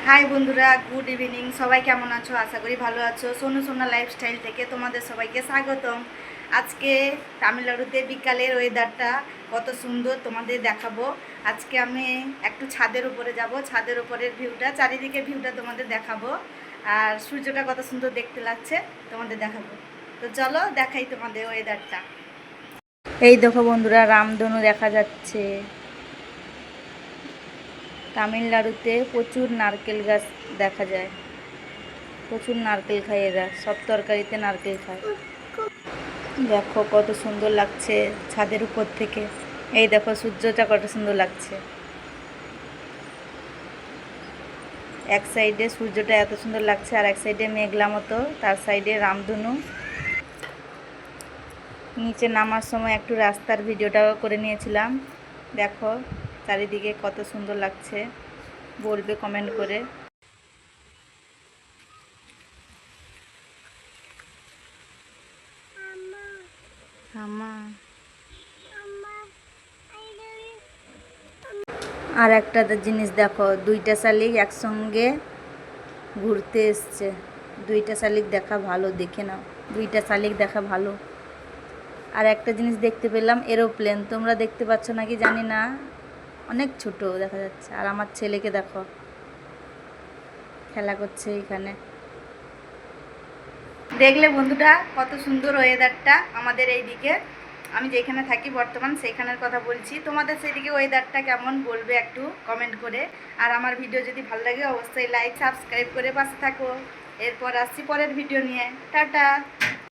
High বন্ধুরা, good evening. সবাই কেমন আছো? আশা করি ভালো আছো। সোনু সোনা লাইফস্টাইল থেকে তোমাদের সবাইকে স্বাগতম। আজকে তামিলনাড়ুতে বিকালের ওয়েদারটা কত সুন্দর তোমাদের দেখাবো। আজকে আমি একটু ছাদের উপরে যাব, ছাদের উপরের ভিউটা, চারিদিকে ভিউটা তোমাদের দেখাবো। আর সূর্যটা কত সুন্দর দেখতে লাগছে তোমাদের দেখাবো। তো চলো দেখাই তোমাদের ওয়েদারটা। এই দেখো বন্ধুরা, রামধনু দেখা যাচ্ছে। তামিলনাড়ুতে প্রচুর নারকেল গাছ দেখা যায়। প্রচুর নারকেল খায় এরা, সব তরকারিতে নারকেল খায়। দেখো কত সুন্দর লাগছে ছাদের উপর থেকে। এই দেখো সূর্যটা কত সুন্দর লাগছে। এক সাইডে সূর্যটা এত সুন্দর লাগছে, আর এক সাইডে মেঘলা মতো, তার সাইডে রামধনু। নিচে নামার সময় একটু রাস্তার ভিডিওটাও করে নিয়েছিলাম। দেখো চারিদিকে কত সুন্দর লাগছে, বলবে কমেন্ট করে। আর একটা জিনিস দেখো, দুইটা শালিক একসঙ্গে ঘুরতে এসছে। দুইটা শালিক দেখা ভালো, দেখে নাও। দুইটা শালিক দেখা ভালো। আর একটা জিনিস দেখতে পেলাম, এরোপ্লেন। তোমরা দেখতে পাচ্ছ নাকি জানি না, অনেক ছোট দেখা যাচ্ছে। আর আমার ছেলেকে দেখো, খেলা করছে এখানে। দেখলে বন্ধুরা কত সুন্দর ওয়েদারটা আমাদের এইদিকে। আমি যেখানে থাকি বর্তমান সেইখানের কথা বলছি। তোমাদের সেইদিকে ওয়েদারটা কেমন বলবে একটু কমেন্ট করে। আর আমার ভিডিও যদি ভালো লাগে অবশ্যই লাইক সাবস্ক্রাইব করে পাশে থাকো। এরপর আসছি পরের ভিডিও নিয়ে। টাটা।